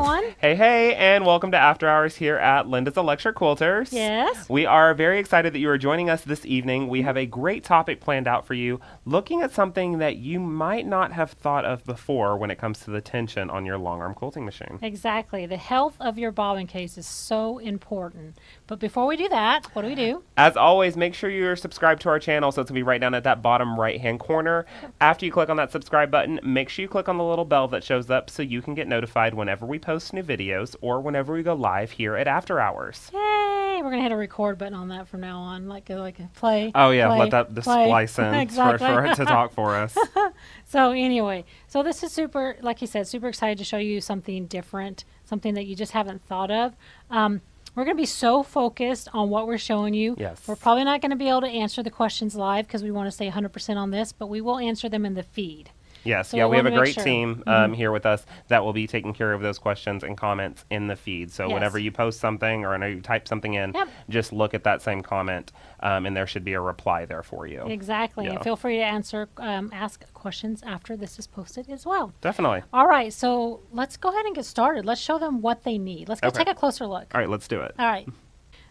everyone. Hey, and welcome to After Hours here at Linda's Electric Quilters. Yes. We are very excited that you are joining us this evening. We have a great topic planned out for you, looking at something that you might not have thought of before when it comes to the tension on your long arm quilting machine. Exactly. The health of your bobbin case is so important. But before we do that, what do we do? As always, make sure you're subscribed to our channel, so it's going to be right down at that bottom right-hand corner. After you click on that subscribe button, make sure you click on the little bell that shows up so you can get notified whenever we post new videos or whenever we go live here at After Hours. Yay! We're going to hit a record button on that from now on, like a play. Oh yeah, play, let that splice in exactly. for it to talk for us. So anyway, so this is super, like you said, super excited to show you something different, something that you just haven't thought of. We're going to be so focused on what we're showing you. Yes. We're probably not going to be able to answer the questions live because we want to stay 100% on this, but we will answer them in the feed. Yes, So yeah, we have a wanna make great sure. team here with us that will be taking care of those questions and comments in the feed. So Yes. whenever you post something or you type something in, Yep. just look at that same comment, and there should be a reply there for you. Exactly. Yeah. And feel free to ask questions after this is posted as well. Definitely. All right, so let's go ahead and get started. Let's show them what they need. Let's go Okay. take a closer look. All right, let's do it. All right.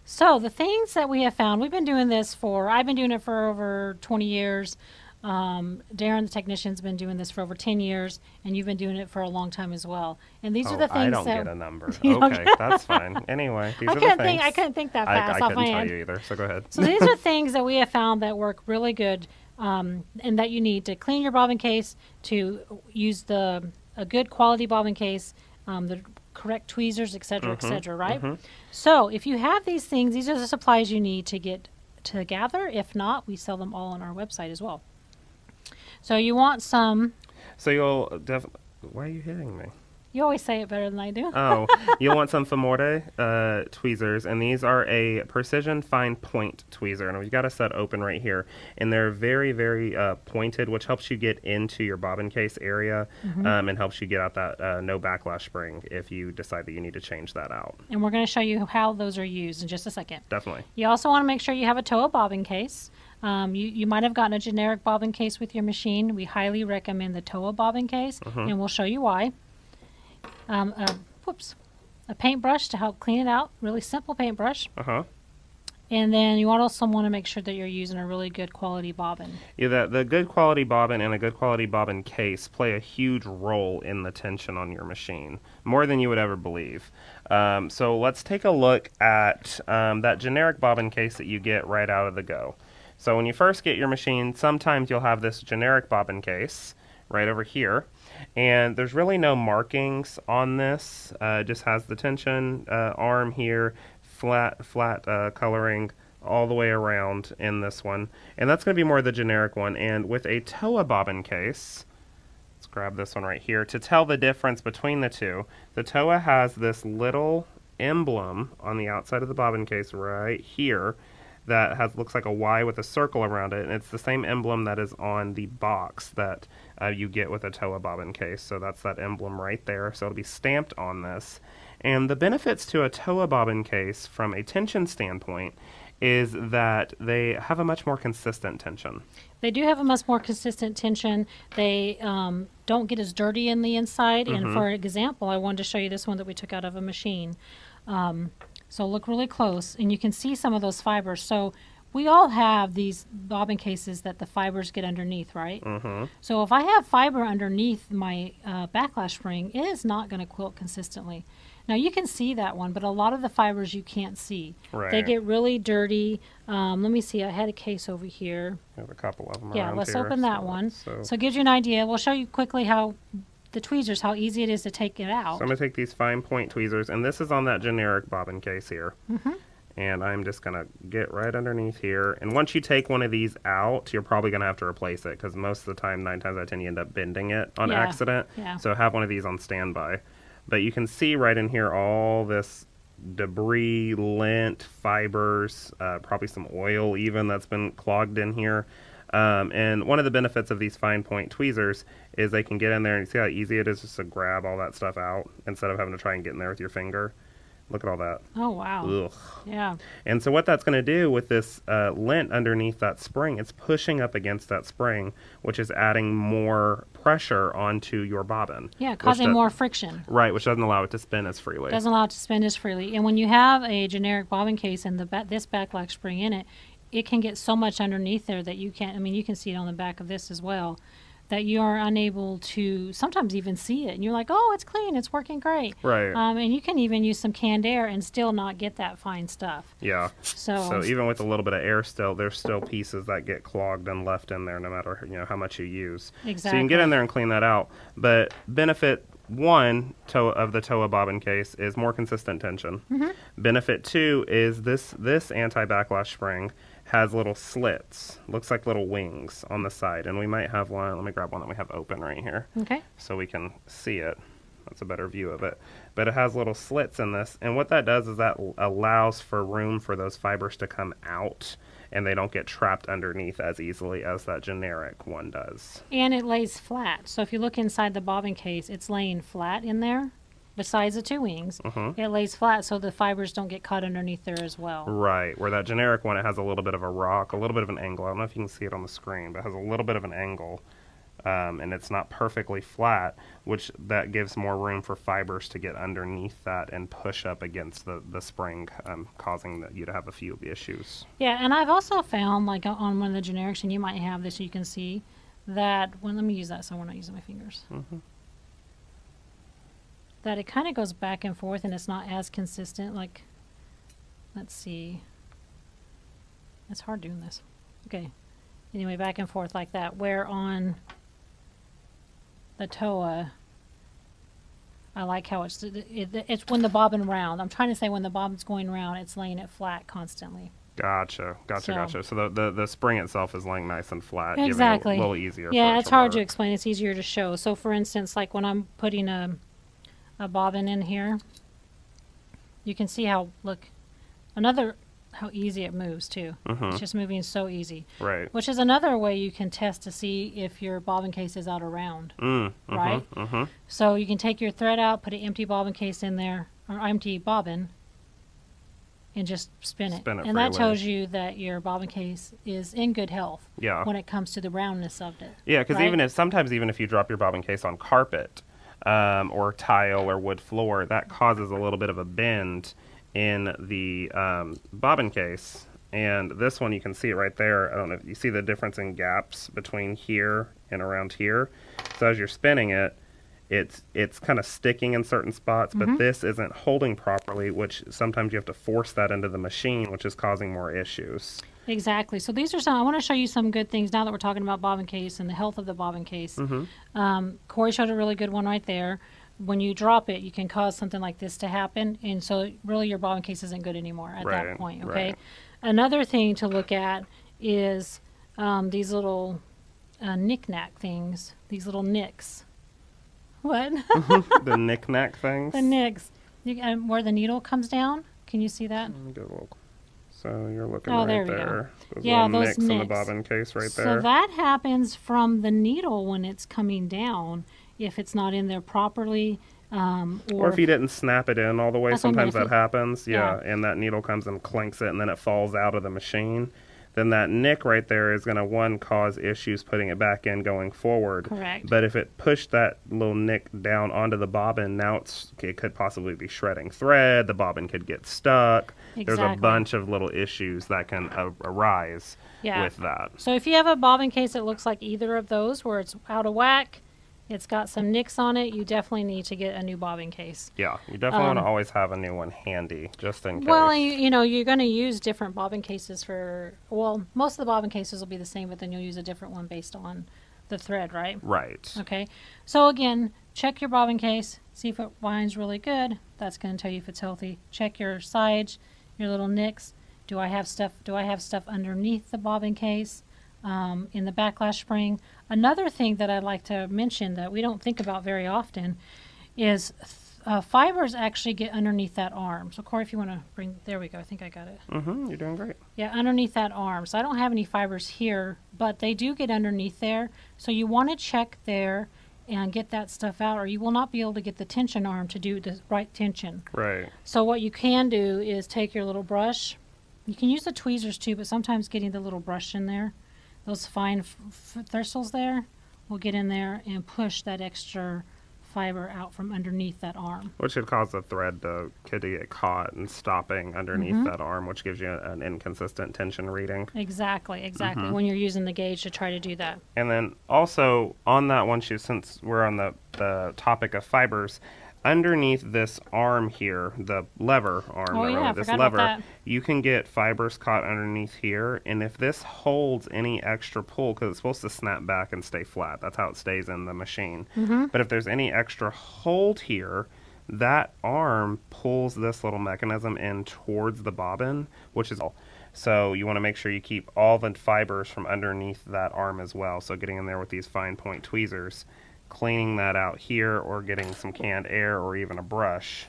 So the things that we have found, I've been doing it for over 20 years. Darren, the technician's been doing this for over 10 years, and you've been doing it for a long time as well. And these are the things I don't that get a number. You don't Okay, get- that's fine. Anyway, these I are the couldn't things. think. I couldn't think that I fast off couldn't my tell head. you either, so go ahead. So these are things that we have found that work really good, and that you need to clean your bobbin case, to use a good quality bobbin case, the correct tweezers, etc., etc. Right? So if you have these things, these are the supplies you need to get to gather. If not, we sell them all on our website as well. So you want some. So you'll definitely. Why are you hitting me? You always say it better than I do. Oh, you'll want some Femorde tweezers, and these are a precision fine point tweezer, and we've got a set open right here, and they're very, very pointed, which helps you get into your bobbin case area, and helps you get out that no backlash spring if you decide that you need to change that out. And we're going to show you how those are used in just a second. Definitely. You also want to make sure you have a TOWA bobbin case. You might have gotten a generic bobbin case with your machine. We highly recommend the TOWA bobbin case, and we'll show you why. A paintbrush to help clean it out. Really simple paintbrush. And then you also want to make sure that you're using a really good quality bobbin. Yeah, the good quality bobbin and a good quality bobbin case play a huge role in the tension on your machine, more than you would ever believe. So let's take a look at that generic bobbin case that you get right out of the go. So when you first get your machine, sometimes you'll have this generic bobbin case right over here, and there's really no markings on this. It just has the tension arm here, flat coloring all the way around in this one, and that's going to be more the generic one. And with a TOWA bobbin case, let's grab this one right here to tell the difference between the two. The TOWA has this little emblem on the outside of the bobbin case right here that looks like a Y with a circle around it, and it's the same emblem that is on the box that you get with a TOWA bobbin case. So that's that emblem right there, so it'll be stamped on this. And the benefits to a TOWA bobbin case from a tension standpoint is that they have a much more consistent tension. They do have a much more consistent tension. They don't get as dirty in the inside. And for example, I wanted to show you this one that we took out of a machine. So look really close, and you can see some of those fibers. So we all have these bobbin cases that the fibers get underneath, right? So if I have fiber underneath my backlash spring, it is not going to quilt consistently. Now you can see that one, but a lot of the fibers you can't see. Right. They get really dirty. Let me see. I had a case over here. There's a couple of them Yeah, around let's here, open that one. So it gives you an idea. We'll show you quickly how the tweezers, how easy it is to take it out. So I'm going to take these fine point tweezers, and this is on that generic bobbin case here. And I'm just going to get right underneath here. And once you take one of these out, you're probably going to have to replace it, because most of the time, 9 times out of 10, you end up bending it on accident. Yeah. So have one of these on standby. But you can see right in here all this debris, lint, fibers, probably some oil even that's been clogged in here. And one of the benefits of these fine point tweezers is they can get in there, and you see how easy it is just to grab all that stuff out instead of having to try and get in there with your finger. Look at all that. Oh, wow. Ugh. Yeah. And so what that's going to do with this lint underneath that spring, it's pushing up against that spring, which is adding more pressure onto your bobbin. Yeah, causing more friction. Right, which doesn't allow it to spin as freely. Doesn't allow it to spin as freely. And when you have a generic bobbin case and this backlash spring in it, it can get so much underneath there that you can't, I mean, you can see it on the back of this as well, that you are unable to sometimes even see it. And you're like, oh, it's clean, it's working great. Right. And you can even use some canned air and still not get that fine stuff. Yeah. So even with a little bit of air still, there's still pieces that get clogged and left in there no matter, you know, how much you use. Exactly. So you can get in there and clean that out. But benefit one of the TOWA bobbin case is more consistent tension. Benefit two is this anti-backlash spring has little slits, looks like little wings on the side, and we might have one. Let me grab one that we have open right here, Okay. so we can see it. That's a better view of it. But it has little slits in this, and what that does is that allows for room for those fibers to come out, and they don't get trapped underneath as easily as that generic one does. And it lays flat. So if you look inside the bobbin case, it's laying flat in there. Besides the two wings, it lays flat so the fibers don't get caught underneath there as well. Right, where that generic one, it has a little bit of a rock, a little bit of an angle. I don't know if you can see it on the screen, but it has a little bit of an angle, and it's not perfectly flat, which that gives more room for fibers to get underneath that and push up against the spring, causing you to have a few issues. Yeah, and I've also found, like on one of the generics, and you might have this, you can see that, let me use that so we're not using my fingers. That it kind of goes back and forth and it's not as consistent. Like, let's see. It's hard doing this. Okay. Anyway, back and forth like that. Where on the TOWA, I like how it's when the bobbin round. I'm trying to say when the bobbin's going round, it's laying it flat constantly. Gotcha. So the spring itself is laying nice and flat, Exactly. giving it a little easier. Yeah, for it it's to hard to work. explain. It's easier to show. So, for instance, like when I'm putting a bobbin in here, you can see how, look, how easy it moves too. It's just moving so easy. Right. Which is another way you can test to see if your bobbin case is out of round. Right? So you can take your thread out, put an empty bobbin case in there, or empty bobbin, and just spin it. And that tells you that your bobbin case is in good health when it comes to the roundness of it. Yeah, because sometimes even if you drop your bobbin case on carpet, or tile or wood floor, that causes a little bit of a bend in the bobbin case. And this one, you can see it right there. I don't know if you see the difference in gaps between here and around here. So as you're spinning it, it's kind of sticking in certain spots, but this isn't holding properly, which sometimes you have to force that into the machine, which is causing more issues. Exactly. So these are some, I want to show you some good things now that we're talking about bobbin case and the health of the bobbin case. Corey showed a really good one right there. When you drop it, you can cause something like this to happen. And so really your bobbin case isn't good anymore at that point. Okay. Right. Another thing to look at is these little knick-knack things, these little nicks. What? The knick-knack things? The nicks. Where the needle comes down. Can you see that? Let me get a little. So you're looking there right we there. go. Those Yeah, little those nicks in the nicks. bobbin case right So there. that happens from the needle when it's coming down, if it's not in there properly. Or if you didn't snap it in all the way, That's what I mean, sometimes that happens. yeah. And that needle comes and clinks it, and then it falls out of the machine. Then that nick right there is going to, one, cause issues putting it back in going forward. Correct. But if it pushed that little nick down onto the bobbin, now it could possibly be shredding thread. The bobbin could get stuck. There's a Exactly. bunch of little issues that can arise with that. So if you have a bobbin case that looks like either of those, where it's out of whack, it's got some nicks on it, you definitely need to get a new bobbin case. Yeah, you definitely want to always have a new one handy, just in case. Well, you know, you're going to use different bobbin cases for, well, most of the bobbin cases will be the same, but then you'll use a different one based on the thread, right? Right. Okay. So again, check your bobbin case, see if it winds really good. That's going to tell you if it's healthy. Check your sides, your little nicks. Do I have stuff underneath the bobbin case? In the backlash spring. Another thing that I'd like to mention that we don't think about very often is fibers actually get underneath that arm. So Corey, if you want to bring, there we go. I think I got it. You're doing great. Yeah, underneath that arm. So I don't have any fibers here, but they do get underneath there. So you want to check there and get that stuff out, or you will not be able to get the tension arm to do the right tension. Right. So what you can do is take your little brush. You can use the tweezers too, but sometimes getting the little brush in there, those fine thistles there, will get in there and push that extra fiber out from underneath that arm. Which could cause the thread to get caught and stopping underneath that arm, which gives you an inconsistent tension reading. Exactly, when you're using the gauge to try to do that. And then also on that one shoe, since we're on the topic of fibers, underneath this arm here, the lever arm, this lever, you can get fibers caught underneath here, and if this holds any extra pull, because it's supposed to snap back and stay flat, that's how it stays in the machine. But if there's any extra hold here, that arm pulls this little mechanism in towards the bobbin, which is all. So you want to make sure you keep all the fibers from underneath that arm as well. So getting in there with these fine point tweezers, cleaning that out here, or getting some canned air or even a brush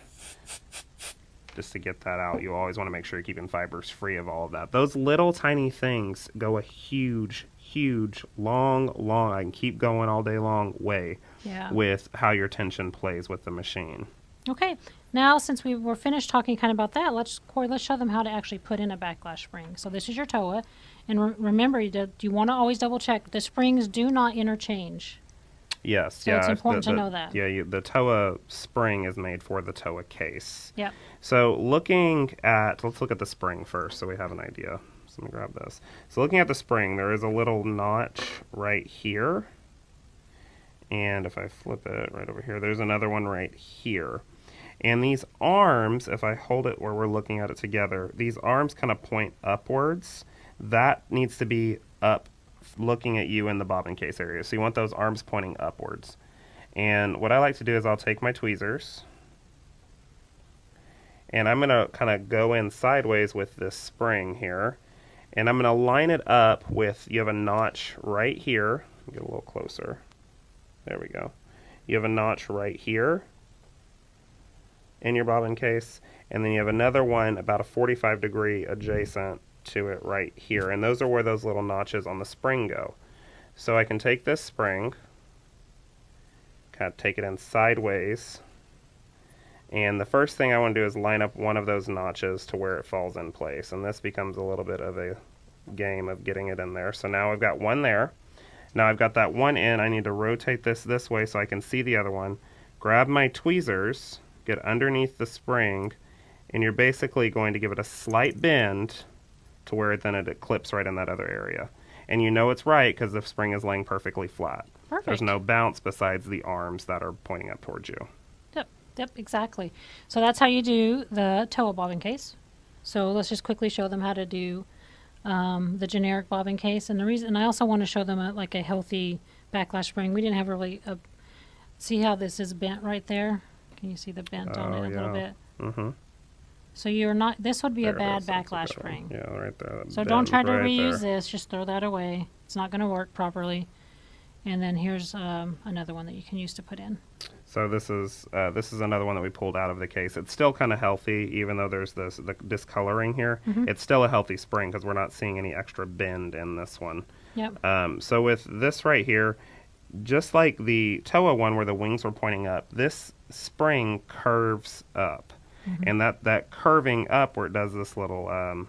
just to get that out. You always want to make sure you're keeping fibers free of all of that. Those little tiny things go a huge, long, I can keep going all day long way with how your tension plays with the machine. Okay, now since we were finished talking kind of about that, Corey, let's show them how to actually put in a backlash spring. So this is your TOWA, and remember, you want to always double check. The springs do not interchange. Yes, so it's important to know that. Yeah, the TOWA spring is made for the TOWA case. Yep. So let's look at the spring first so we have an idea. So let me grab this. So looking at the spring, there is a little notch right here. And if I flip it right over here, there's another one right here. And these arms, if I hold it where we're looking at it together, these arms kind of point upwards. That needs to be up, looking at you in the bobbin case area. So you want those arms pointing upwards. And what I like to do is I'll take my tweezers, and I'm going to kind of go in sideways with this spring here. And I'm going to line it up with, you have a notch right here. Get a little closer. There we go. You have a notch right here in your bobbin case, and then you have another one about a 45-degree adjacent to it right here, and those are where those little notches on the spring go. So I can take this spring, kind of take it in sideways, and the first thing I want to do is line up one of those notches to where it falls in place, and this becomes a little bit of a game of getting it in there. So now I've got one there. Now I've got that one in. I need to rotate this way so I can see the other one. Grab my tweezers, get underneath the spring, and you're basically going to give it a slight bend to where then it clips right in that other area. And you know it's right because the spring is laying perfectly flat. Perfect. There's no bounce besides the arms that are pointing up towards you. Yep, exactly. So that's how you do the TOWA bobbin case. So let's just quickly show them how to do the generic bobbin case. And the reason, I also want to show them a healthy backlash spring. We didn't have really see how this is bent right there? Can you see the bent on it a little bit? Mm-hmm. So you're not, this would be There a bad it is. That's backlash a good one. spring. Yeah, right there. So don't try to right reuse there. this, just throw that away. It's not going to work properly. And then here's another one that you can use to put in. So this is another one that we pulled out of the case. It's still kind of healthy, even though there's the discoloring here. It's still a healthy spring because we're not seeing any extra bend in this one. Yep. So with this right here, just like the TOWA one where the wings were pointing up, this spring curves up. And that curving up where it does this little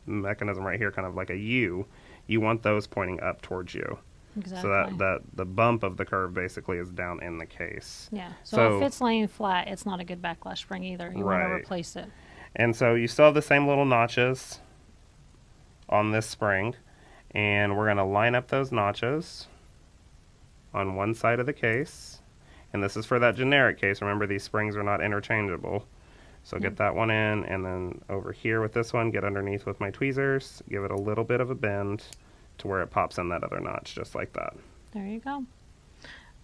mechanism right here, kind of like a U, you want those pointing up towards you. Exactly. So that the bump of the curve basically is down in the case. Yeah. So if it's laying flat, it's not a good backlash spring either. You want to replace it. And so you still have the same little notches on this spring, and we're going to line up those notches on one side of the case. And this is for that generic case. Remember, these springs are not interchangeable. So get that one in, and then over here with this one, get underneath with my tweezers, give it a little bit of a bend to where it pops in that other notch, just like that. There you go.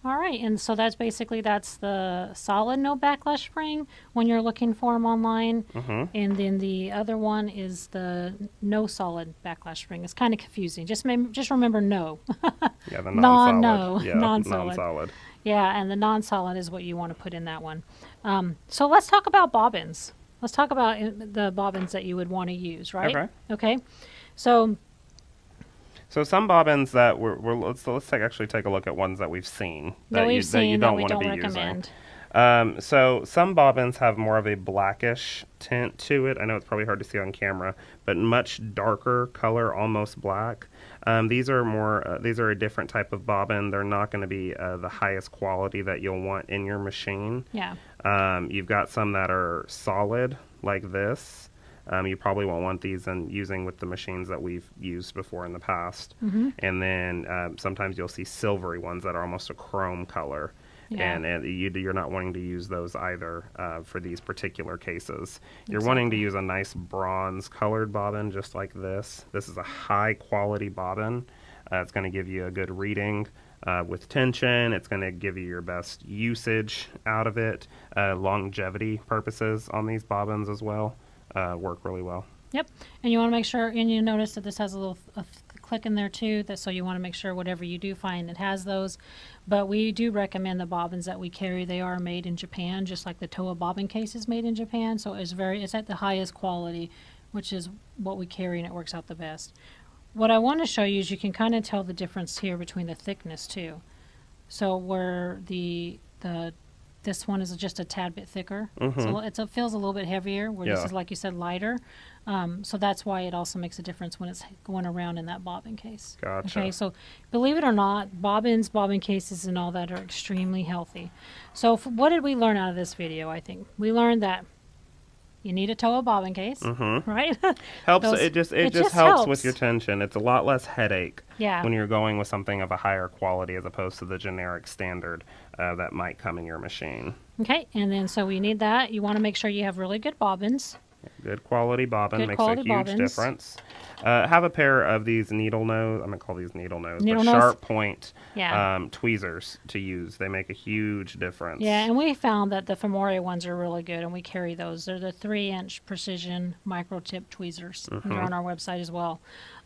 All right, and so that's the solid no backlash spring when you're looking for them online. And then the other one is the no solid backlash spring. It's kind of confusing. Just remember no. Yeah, the non-solid. No, yeah, non-solid. Yeah, and the non-solid is what you want to put in that one. So let's talk about bobbins. Let's talk about the bobbins that you would want to use, right? Okay. Okay. So So some bobbins that let's actually take a look at ones that we've seen That we've that you seen don't that we want to don't be using. recommend. So some bobbins have more of a blackish tint to it. I know it's probably hard to see on camera, but much darker color, almost black. These are more. These are a different type of bobbin. They're not going to be the highest quality that you'll want in your machine. Yeah. You've got some that are solid like this. You probably won't want these in using with the machines that we've used before in the past. And then sometimes you'll see silvery ones that are almost a chrome color. Yeah. And you're not wanting to use those either for these particular cases. You're wanting to use a nice bronze colored bobbin just like this. This is a high quality bobbin. It's going to give you a good reading with tension. It's going to give you your best usage out of it. Longevity purposes on these bobbins as well work really well. Yep. And you want to make sure, and you notice that this has a little click in there too, so you want to make sure whatever you do find it has those. But we do recommend the bobbins that we carry. They are made in Japan, just like the TOWA Bobbin Case is made in Japan. So it's at the highest quality, which is what we carry, and it works out the best. What I want to show you is you can kind of tell the difference here between the thickness too. So where this one is just a tad bit thicker, so it feels a little bit heavier, where this is, like you said, lighter. So that's why it also makes a difference when it's going around in that bobbin case. Gotcha. Okay, so believe it or not, bobbins, bobbin cases, and all that are extremely healthy. So what did we learn out of this video? I think we learned that you need a TOWA bobbin case, right? Helps. It just helps with your tension. It's a lot less headache when you're going with something of a higher quality as opposed to the generic standard that might come in your machine. Okay, and then so we need that. You want to make sure you have really good bobbins. Good quality bobbin Good makes quality a huge bobbins. difference. Have a pair of these needle nose, I'm going to call these needle nose, Needle but nose? sharp point Yeah. tweezers to use. They make a huge difference. Yeah, and we found that the Femoria ones are really good, and we carry those. They're the 3-inch precision micro tip tweezers. They're on our website as well.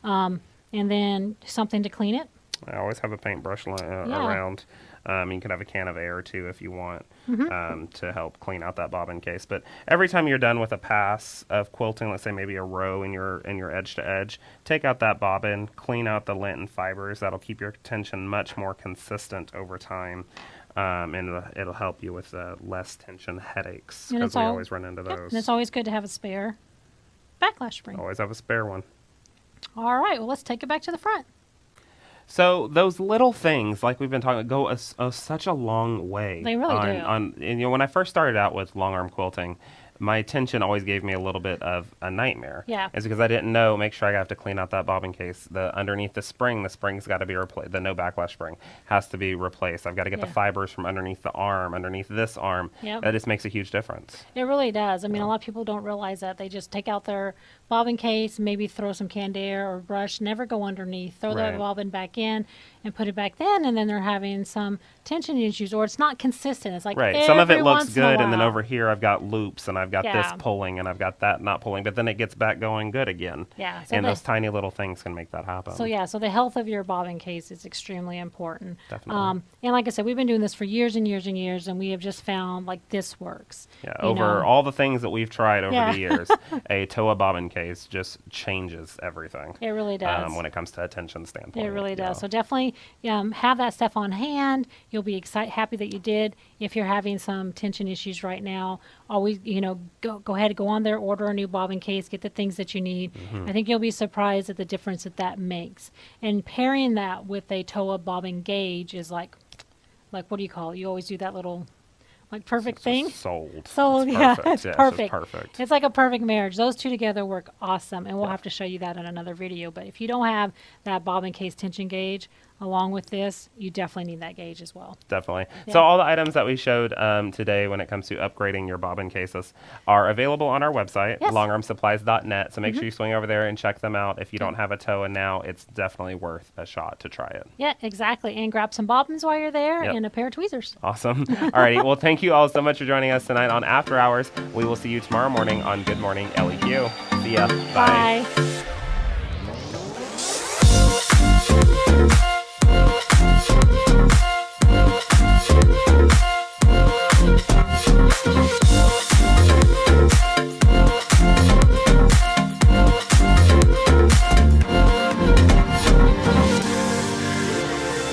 And then something to clean it. I always have a paintbrush around. You can have a can of air too if you want to help clean out that bobbin case. But every time you're done with a pass of quilting, let's say maybe a row in your edge to edge, take out that bobbin, clean out the lint and fibers. That'll keep your tension much more consistent over time. And it'll help you with less tension headaches, because we always run into those. And it's always good to have a spare backlash spring. Always have a spare one. All right, well, let's take it back to the front. So those little things, like we've been talking, go such a long way. They really do. And when I first started out with long arm quilting, my tension always gave me a little bit of a nightmare. Yeah. It's because I didn't know, make sure I have to clean out that bobbin case. Underneath the spring's got to be replaced. The no backlash spring has to be replaced. I've got to get the fibers from underneath the arm, underneath this arm. Yep. That just makes a huge difference. It really does. I mean, a lot of people don't realize that. They just take out their bobbin case, maybe throw some canned air or brush, never go underneath, throw that bobbin back in and put it back then, and then they're having some tension issues, or it's not consistent. It's like some of it looks once in a good, and then while. over here I've got loops, and I've got this pulling, and I've got that not pulling, but then it gets back going good again. Yeah. And those tiny little things can make that happen. So the health of your bobbin case is extremely important. Definitely. And like I said, we've been doing this for years and years and years, and we have just found like this works. Yeah, over all the things that we've tried over the years, a TOWA bobbin case just changes everything. It really does. When it comes to a tension standpoint. It really does. So definitely have that stuff on hand. You'll be happy that you did. If you're having some tension issues right now, always go ahead and go on there, order a new bobbin case, get the things that you need. I think you'll be surprised at the difference that makes. And pairing that with a TOWA bobbin gauge is like what do you call it? You always do that little perfect thing. Sold. It's Yeah, perfect. Perfect. It's like a perfect marriage. Those two together work awesome, and we'll have to show you that in another video. But if you don't have that bobbin case tension gauge along with this, you definitely need that gauge as well. Definitely. Yeah. So all the items that we showed today when it comes to upgrading your bobbin cases are available on our website, longarmsupplies.net. So make sure you swing over there and check them out. If you don't have a TOWA now, it's definitely worth a shot to try it. Yeah, exactly. And grab some bobbins while you're there and a pair of tweezers. Awesome. Alrighty. Well, thank you all so much for joining us tonight on After Hours. We will see you tomorrow morning on Good Morning LEQ. See ya. Bye. Bye.